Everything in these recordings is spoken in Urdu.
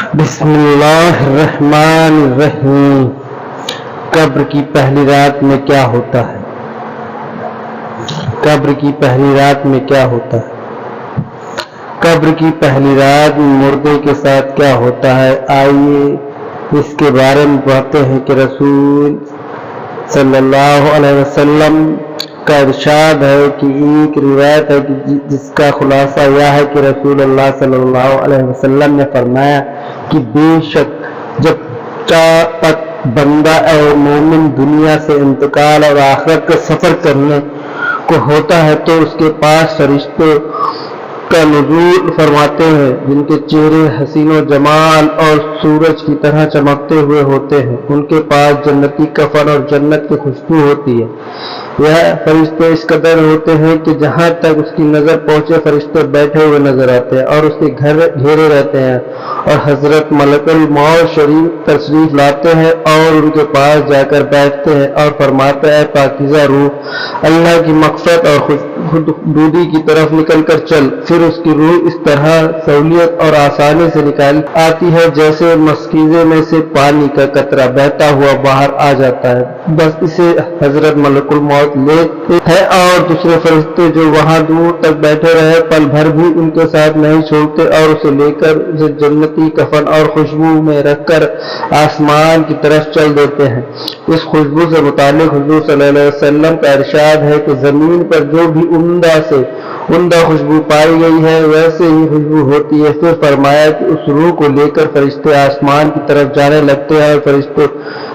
بسم اللہ الرحمن الرحیم۔ قبر کی پہلی رات میں کیا ہوتا ہے؟ قبر کی پہلی رات میں کیا ہوتا ہے؟ قبر کی پہلی رات میں مردے کے ساتھ کیا ہوتا ہے؟ آئیے اس کے بارے میں پڑھتے ہیں کہ رسول صلی اللہ علیہ وسلم کا ارشاد ہے کہ ایک روایت ہے کہ جس کا خلاصہ یہ ہے کہ رسول اللہ صلی اللہ علیہ وسلم نے فرمایا کہ بے شک جب تک بندہ اور مومن دنیا سے انتقال اور آخرت کا سفر کرنے کو ہوتا ہے تو اس کے پاس فرشتوں کا نزول فرماتے ہیں جن کے چہرے حسین و جمال اور سورج کی طرح چمکتے ہوئے ہوتے ہیں۔ ان کے پاس جنتی کفن اور جنت کی خوشبو ہوتی ہے۔ یہ فرشتے اس قدر ہوتے ہیں کہ جہاں تک اس کی نظر پہنچے فرشتے بیٹھے ہوئے نظر آتے ہیں اور اس کے گھر گھیرے رہتے ہیں، اور حضرت ملک الموت شریف تشریف لاتے ہیں اور ان کے پاس جا کر بیٹھتے ہیں اور فرماتے ہیں پاکیزہ روح اللہ کی مغفرت اور خودبودی کی طرف نکل کر چل۔ پھر اس کی روح اس طرح سہولت اور آسانی سے نکال آتی ہے جیسے مسکیزے میں سے پانی کا قطرہ بہتا ہوا باہر آ جاتا ہے۔ بس اسے حضرت ملک الموت لیتے ہیں اور دوسرے فرشتے جو وہاں دور تک بیٹھے رہے پل بھر بھی ان کے ساتھ نہیں چھوڑتے اور اسے لے کر اسے جنتی کفن اور خوشبو میں رکھ کر آسمان کی طرف چل دیتے ہیں۔ اس خوشبو سے متعلق حضور صلی اللہ علیہ وسلم کا ارشاد ہے کہ زمین پر جو بھی عمدہ سے عمدہ خوشبو پائی گئی ہے ویسے ہی خوشبو ہوتی ہے۔ پھر فرمایا کہ اس روح کو لے کر فرشتے آسمان کی طرف جانے لگتے ہیں اور فرشتوں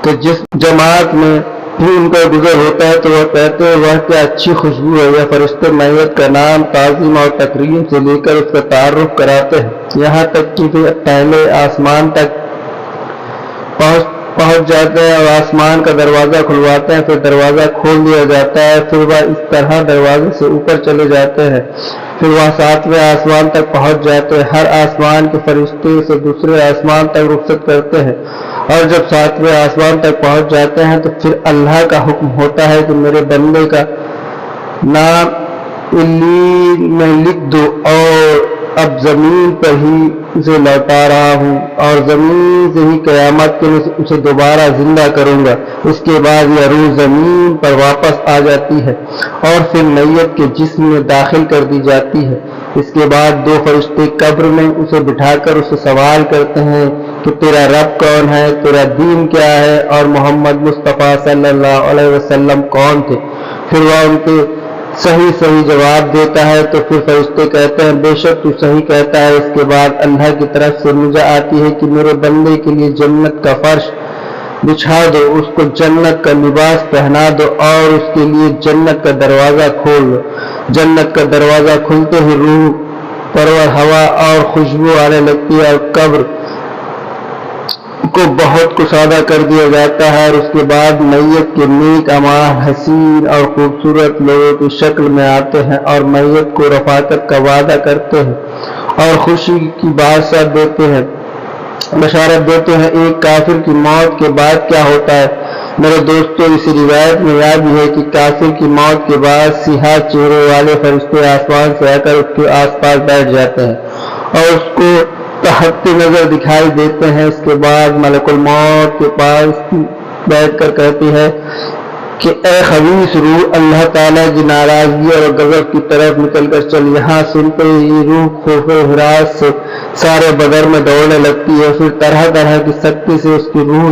کے جس جماعت میں بھی ان کا گزر ہوتا ہے تو وہ کہتے ہیں وہ کیا اچھی خوشبو ہے۔ یہ فرشتے میت کا نام تعظیم اور تکریم سے لے کر اس کا تعارف کراتے ہیں، یہاں تک کہ پہلے آسمان تک پہنچ جاتے ہیں اور آسمان کا دروازہ کھلواتے ہیں، پھر دروازہ کھول دیا جاتا ہے، پھر وہ اس طرح دروازے سے اوپر چلے جاتے ہیں، پھر وہ 7ویں آسمان تک پہنچ جاتے ہیں۔ ہر آسمان کے فرشتے اسے دوسرے آسمان تک رخصت کرتے ہیں، اور جب 7ویں آسمان تک پہنچ جاتے ہیں تو پھر اللہ کا حکم ہوتا ہے کہ میرے بندے کا نام علیین میں لکھ دو، اور اب زمین پر ہی اسے لوٹا رہا ہوں اور زمین سے ہی قیامت کے لیے اسے دوبارہ زندہ کروں گا۔ اس کے بعد یہ روح زمین پر واپس آ جاتی ہے اور پھر میت کے جسم میں داخل کر دی جاتی ہے۔ اس کے بعد 2 فرشتے قبر میں اسے بٹھا کر اسے سوال کرتے ہیں کہ تیرا رب کون ہے، تیرا دین کیا ہے، اور محمد مصطفیٰ صلی اللہ علیہ وسلم کون تھے۔ پھر وہ ان کے صحیح جواب دیتا ہے تو پھر فرشتے کہتے ہیں بے شک تو صحیح کہتا ہے۔ اس کے بعد اللہ کی طرف سے مجھے آتی ہے کہ میرے بندے کے لیے جنت کا فرش بچھا دو، اس کو جنت کا لباس پہنا دو اور اس کے لیے جنت کا دروازہ کھول دو۔ جنت کا دروازہ کھلتے ہی روح پرور ہوا اور خوشبو آنے لگتی ہے اور قبر کو بہت کشادہ کر دیا جاتا ہے، اور اس کے بعد میت کے نیک اعمال حسین اور خوبصورت لوگوں کی شکل میں آتے ہیں اور میت کو رفاقت کا وعدہ کرتے ہیں اور خوشی کی بشارت دیتے ہیں۔ ایک کافر کی موت کے بعد کیا ہوتا ہے؟ میرے دوستو، اس روایت میں یاد بھی ہے کہ کافر کی موت کے بعد سیاہ چہرے والے فرشتے آسمان سے آ کر اس کے آس پاس بیٹھ جاتے ہیں اور اس کو تحت نظر دکھائی دیتے ہیں۔ اس کے بعد ملک الموت کے پاس بیٹھ کر کہتی ہے کہ اے خبیث روح، اللہ تعالیٰ کی ناراضگی اور غضب کی طرف نکل کر چل۔ یہاں سنتے ہی روح خوف و ہراس سے سارے بدن میں دوڑنے لگتی ہے، پھر طرح طرح کی سختی سے اس کی روح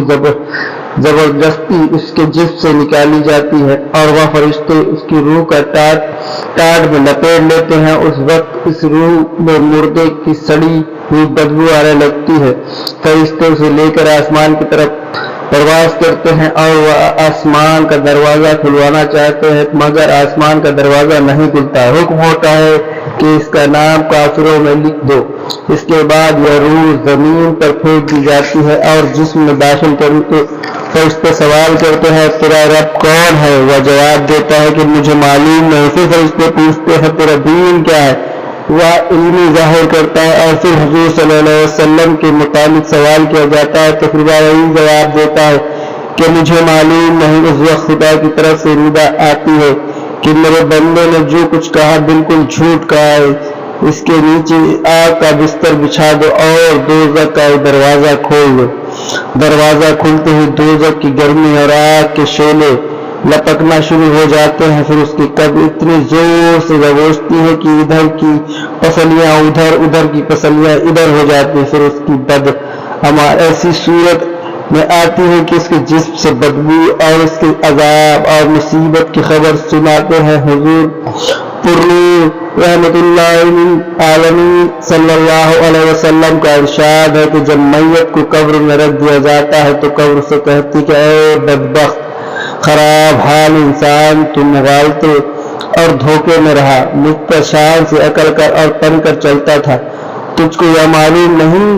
زبردستی اس کے جسم سے نکالی جاتی ہے اور وہ فرشتے اس کی روح کا ٹاٹ میں لپیٹ لیتے ہیں۔ اس وقت اس روح میں مردے کی سڑی ہوئی بدبو آنے لگتی ہے۔ فرشتے اسے لے کر آسمان کی طرف پرواز کرتے ہیں اور وہ آسمان کا دروازہ کھلوانا چاہتے ہیں مگر آسمان کا دروازہ نہیں کھلتا۔ حکم ہوتا ہے کہ اس کا نام کافروں میں لکھ دو۔ اس کے بعد یہ روح زمین پر پھینک دی جاتی ہے اور جسم میں داخل کر کے فرشتے سوال کرتے ہیں تیرا رب کون ہے؟ وہ جواب دیتا ہے کہ مجھے معلوم نہیں۔ پھر فرشتے پوچھتے ہیں تیرا دین کیا ہے؟ وہ علم ظاہر کرتا ہے اور پھر حضور صلی اللہ علیہ وسلم کے متعلق سوال کیا جاتا ہے تو پھر وہ یہی جواب دیتا ہے کہ مجھے معلوم نہیں۔ اس وقت خدا کی طرف سے ندا آتی ہے کہ میرے بندے نے جو کچھ کہا بالکل جھوٹ کہا ہے، اس کے نیچے آگ کا بستر بچھا دو اور دوزخ کا دروازہ کھول دو۔ دروازہ کھلتے ہی دوزخ کی گرمی اور آگ کے شعلے لپکنا شروع ہو جاتے ہیں، پھر اس کی قبر اتنی زور سے دبوچتی ہے کہ ادھر کی پسلیاں ادھر کی پسلیاں ادھر ہو جاتی ہیں، پھر اس کی بد عمل ایسی صورت میں آتی ہے کہ اس کے جسم سے بدبو اور اس کے عذاب اور مصیبت کی خبر سناتے ہیں۔ حضور پرنور رحمت اللہ عالمین صلی اللہ علیہ وسلم کا ارشاد ہے کہ جب میت کو قبر میں رکھ دیا جاتا ہے تو قبر سے کہتی کہ اے بدبخت، خراب حال انسان، تو مغالطے اور دھوکے میں رہا، مجھ پر شان سے اکڑ کر اور تن کر چلتا تھا، تجھ کو یہ معلوم نہیں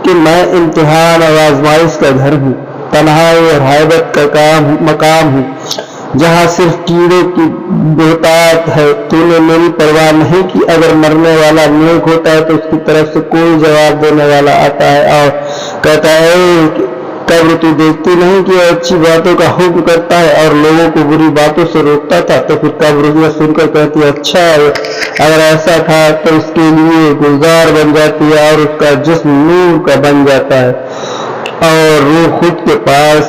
کہ میں امتحان اور آزمائش کا گھر ہوں، تنہائی اور حیبت کا مقام ہوں، جہاں صرف کیڑے کی بہتات ہے۔ تو نے میری پرواہ نہیں کی۔ اگر مرنے والا نیک ہوتا ہے تو اس کی طرف سے کوئی جواب دینے والا آتا ہے اور کہتا ہے قبر تو دیکھتی نہیں کہ اچھی باتوں کا حکم کرتا ہے اور لوگوں کو بری باتوں سے روکتا تھا، تو پھر قبر یہ سن کر کہتی ہے اچھا اگر ایسا تھا تو اس کے لیے گلزار بن جاتی ہے اور اس کا جسم نور کا بن جاتا ہے اور روح خود کے پاس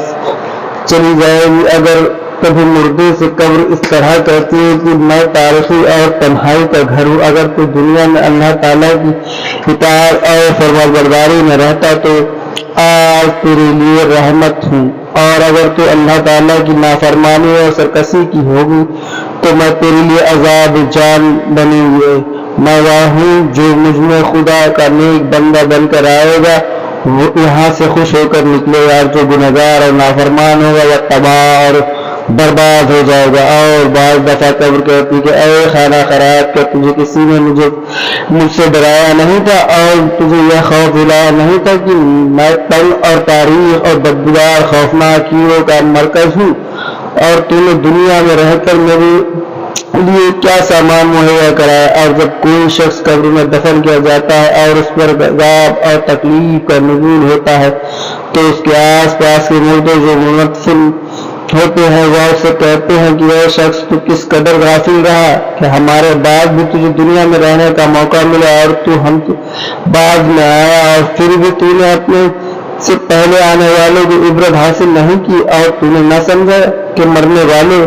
چلی جائے گی۔ اگر کبھی مردے سے قبر اس طرح کہتی ہے کہ میں تاریخی اور تنہائی کا گھر ہوں، اگر تو دنیا میں اللہ تعالیٰ کی اطاعت اور فرمانبرداری میں رہتا تو آج تیرے لیے رحمت ہوں، اور اگر تو اللہ تعالیٰ کی نافرمانی اور سرکشی کی ہوگی تو میں تیرے لیے عذاب جان بنی ہوئی۔ میں وہ ہوں جو مجھ میں خدا کا نیک بندہ بن کر آئے گا، وہ یہاں سے خوش ہو کر نکلے گا، اور جو گنہگار اور نافرمان ہوگا وہ تباہ اور برباد ہو جائے گا۔ اور بعض دفعہ قبر کہتی کہ اے خانہ خراب، کیا تجھے کسی نے مجھ سے ڈرایا نہیں تھا اور تجھے یہ خوف دلایا نہیں تھا کہ میں تنگ اور تاریخ اور بدبودار خوفناک کیڑوں کا مرکز ہوں، اور تو نے دنیا میں رہ کر میرے لیے کیا سامان مہیا کرایا۔ اور جب کوئی شخص قبر میں دفن کیا جاتا ہے اور اس پر عذاب اور تکلیف کا نزول ہوتا ہے تو اس کے آس پاس کے مردے جو مدفن ہوتے ہیں وہ اسے کہتے ہیں کہ وہ شخص تو کس قدر غافل رہا کہ ہمارے بعد بھی تجھے دنیا میں رہنے کا موقع ملا اور تو ہم بعد میں آیا، اور پھر بھی تو نے اپنے سے پہلے آنے والوں کی عبرت حاصل نہیں کی، اور تو نے نہ سمجھا کہ مرنے والے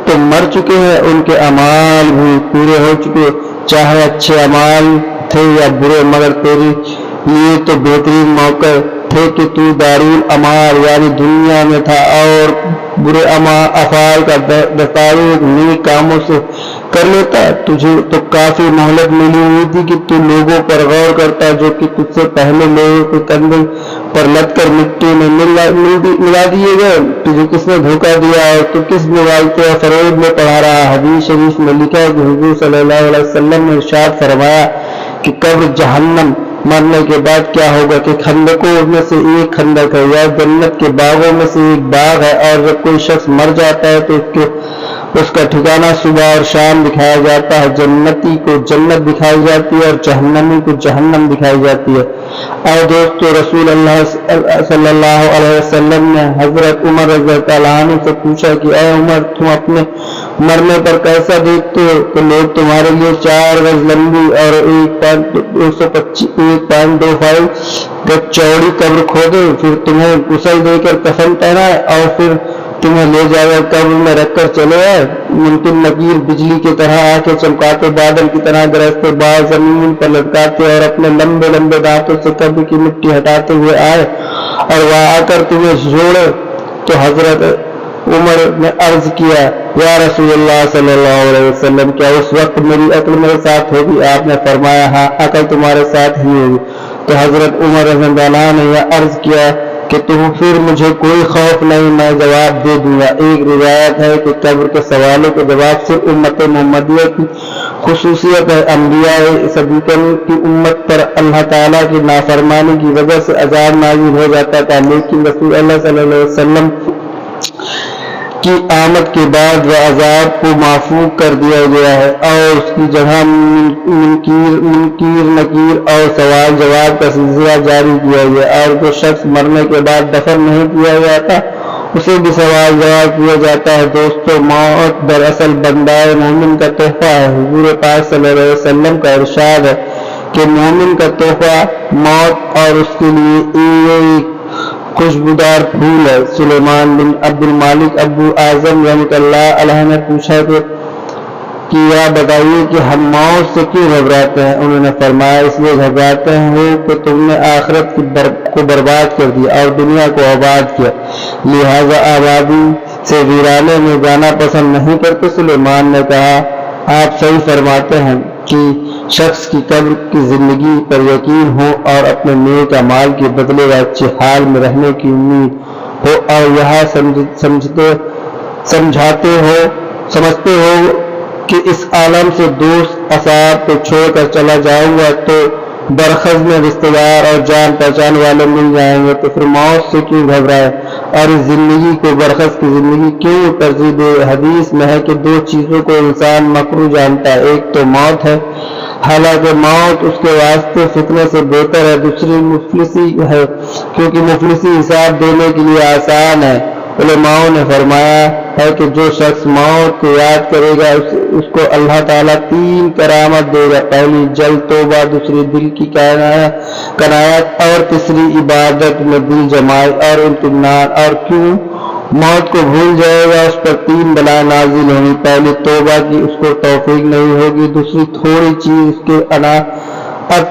تو مر چکے ہیں، ان کے اعمال بھی پورے ہو چکے، چاہے اچھے اعمال تھے یا برے، مگر تیرے لیے تو بہترین موقع تھے کہ تو دارالاعمال یعنی دنیا میں تھا اور برے افعال کا دستاویز نیک کاموں سے کر لیتا۔ تجھے تو کافی مہلت ملی ہوئی تھی کہ تو لوگوں پر غور کرتا جو کہ تجھ سے پہلے لوگوں کے کندھے پر لد کر مٹی میں ملا دیے گئے۔ تجھے کس نے دھوکہ دیا اور تو کس مغالطے اور فریب میں پڑھا رہا۔ حدیث شریف میں لکھا ہے کہ حضور صلی اللہ علیہ وسلم نے ارشاد فرمایا کہ قبر جہنم مرنے کے بعد کیا ہوگا کہ خندقوں میں سے ایک خندق ہے یا جنت کے باغوں میں سے ایک باغ ہے، اور جب کوئی شخص مر جاتا ہے تو اس کا ٹھکانہ صبح اور شام دکھایا جاتا ہے، جنتی کو جنت دکھائی جاتی ہے اور جہنمی کو جہنم دکھائی جاتی ہے۔ اے دوستو، رسول اللہ صلی اللہ علیہ وسلم نے حضرت عمر رضی اللہ عنہ سے پوچھا کہ اے عمر، تم اپنے مرنے پر کیسا دیکھتے ہو؟ تو لوگ تمہارے لیے 4 گز لمبی اور 1.25 گز چوڑی قبر کھودے، پھر تمہیں غسل دے کر کفن پہنائے اور پھر تمہیں لے جا کر قبر میں رکھ کر چلے آئے۔ منکر نکیر بجلی کی طرح آنکھیں چمکاتے، بادل کی طرح گرجتے، بال زمین پر لٹکاتے اور اپنے لمبے لمبے دانتوں سے قبر کی مٹی ہٹاتے ہوئے آئے اور وہ آ کر تمہیں جوڑے۔ تو حضرت عمر نے عرض کیا یا رسول اللہ صلی اللہ علیہ وسلم، کیا اس وقت میری عقل میرے ساتھ ہوگی؟ آپ نے فرمایا ہاں، عقل تمہارے ساتھ ہی ہوگی۔ تو حضرت عمر رضی اللہ عنہ نے یہ عرض کیا کہ تم پھر مجھے کوئی خوف نہیں، میں جواب دے دوں گا۔ ایک روایت ہے کہ قبر کے سوالوں کے جواب صرف امت محمدیہ کی خصوصیت ہے۔ انبیاء صدیقین کی امت پر اللہ تعالیٰ کی نافرمانی کی وجہ سے عذاب نازل ہو جاتا تھا، لیکن رسول اللہ صلی اللہ علیہ وسلم کی آمد کے بعد وہ عذاب کو معفو کر دیا گیا ہے اور اس کی جگہ منکر نکیر اور سوال جواب کا سلسلہ جاری کیا گیا، اور جو شخص مرنے کے بعد دفن نہیں کیا جاتا اسے بھی سوال جواب کیا جاتا ہے۔ دوستو، موت دراصل بندہ مومن کا تحفہ ہے۔ حضور پاک صلی اللہ علیہ وسلم کا ارشاد ہے کہ مومن کا تحفہ موت اور اس کے لیے ایک خوشبودار پھول ہے۔ سلیمان بن عبد المالک ابو اعظم رحمۃ اللہ علیہ نے پوچھا کہ یا بتائیے کہ ہم موت سے کیوں گھبراتے ہیں؟ انہوں نے فرمایا، اس لیے گھبراتے ہیں کہ تم نے آخرت کو برباد کر دیا اور دنیا کو آباد کیا، لہذا آبادی سے ویرانے میں جانا پسند نہیں کرتے۔ سلیمان نے کہا، آپ صحیح فرماتے ہیں کہ شخص کی قبر کی زندگی پر یقین ہو اور اپنے نیک اعمال کے بدلے اچھے حال میں رہنے کی امید ہو، اور یہاں سمجھتے ہو کہ اس عالم سے دوست اصحاب کو چھوڑ کر چلا جاؤں گا تو برخز میں رشتہ دار اور جان پہچان والے مل جائیں گے، تو پھر موت سے کیوں گھبرائے اور اس زندگی کو برخز کی زندگی کیوں ترجیح دے؟ حدیث میں ہے کہ دو چیزوں کو انسان مکروہ جانتا ہے، ایک تو موت ہے، حالانکہ موت اس کے واسطے فتنے سے بہتر ہے، دوسری مفلسی ہے کیونکہ مفلسی حساب دینے کے لیے آسان ہے۔ علماء نے فرمایا ہے کہ جو شخص موت کو یاد کرے گا اس کو اللہ تعالیٰ 3 کرامت دے گا، پہلی جلد توبہ، دوسری دل کی کنایت اور تیسری عبادت میں دل جمائی اور اطمینان۔ اور کیوں موت کو بھول جائے گا؟ اس پر 3 بلائیں نازل ہوں گی، پہلی توبہ کی اس کو توفیق نہیں ہوگی، دوسری تھوڑی چیز اس کے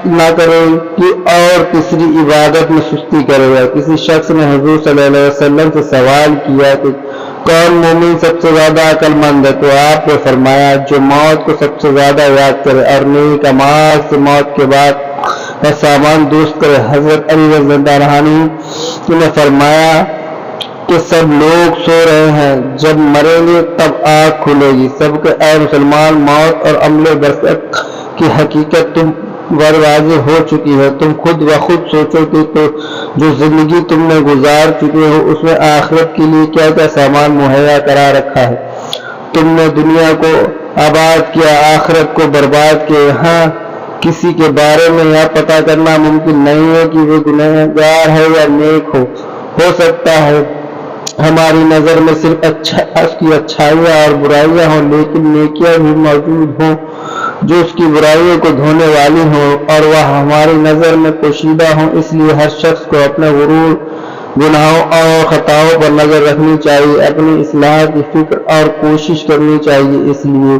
نہ کرے گی، اور تیسری عبادت میں سستی کرے گا۔ کسی شخص نے حضور صلی اللہ علیہ وسلم سے سوال کیا کہ کون مومن سب سے زیادہ عقل مند ہے؟ تو آپ نے فرمایا، جو موت کو سب سے زیادہ یاد کرے اور نیک اعمال سے موت کے بعد کا سامان درست کرے۔ حضرت علی رضی اللہ عنہ نے فرمایا کہ سب لوگ سو رہے ہیں، جب مریں گے تب آنکھ کھلے گی سب کے۔ اے مسلمان، موت اور عمل برزخ کی حقیقت تم پر واضح ہو چکی ہے۔ تم خود بخود سوچو کہ تو جو زندگی تم نے گزار چکے ہو اس میں آخرت کے لیے کیا کیا سامان مہیا کرا رکھا ہے۔ تم نے دنیا کو آباد کیا، آخرت کو برباد کیا۔ یہاں کسی کے بارے میں یہ پتہ کرنا ممکن نہیں ہے کہ وہ گنہگار ہے یا نیک ہو سکتا ہے ہماری نظر میں صرف اس کی اچھائیاں اور برائیاں ہوں، لیکن نیکیاں بھی موجود ہوں جو اس کی برائیوں کو دھونے والی ہوں اور وہ ہماری نظر میں پوشیدہ ہوں۔ اس لیے ہر شخص کو اپنے غرور، گناہوں اور خطاؤں پر نظر رکھنی چاہیے، اپنی اصلاح کی فکر اور کوشش کرنی چاہیے۔ اس لیے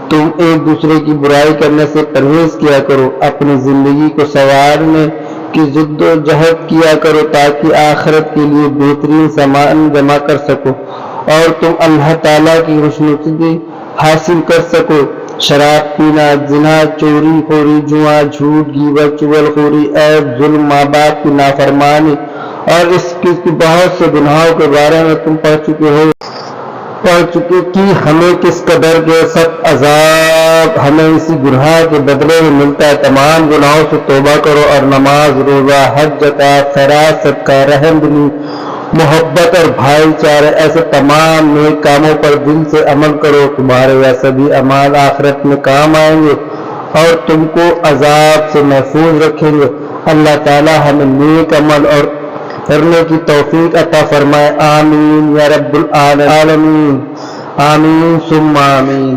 تم ایک دوسرے کی برائی کرنے سے پرہیز کیا کرو، اپنی زندگی کو سنوارنے کی جد و جہد کیا کرو تاکہ آخرت کے لیے بہترین سامان جمع کر سکو اور تم اللہ تعالیٰ کی خوشنصیبی حاصل کر سکو۔ شراب پینا، زنا، چوری خوری، جوا، جھوٹ، غیبت، چغلخوری، عیب، ظلم، ماں باپ کی نافرمانی اور اس کی بہت سے گناہوں کے بارے میں تم پڑھ چکے کہ ہمیں کس قدر کے سخت عذاب ہمیں اسی گناہ کے بدلے میں ملتا ہے۔ تمام گناہوں سے توبہ کرو اور نماز، روزہ، حج، زکوٰۃ، خیرات، صدقہ، رحم دلی، محبت اور بھائی چارے، ایسے تمام نیک کاموں پر دل سے عمل کرو۔ تمہارے یہ سبھی اعمال آخرت میں کام آئیں گے اور تم کو عذاب سے محفوظ رکھیں گے۔ اللہ تعالیٰ ہمیں نیک عمل اور کرنے کی توفیق عطا فرمائے۔ آمین یا رب العالمین، آمین ثم آمین۔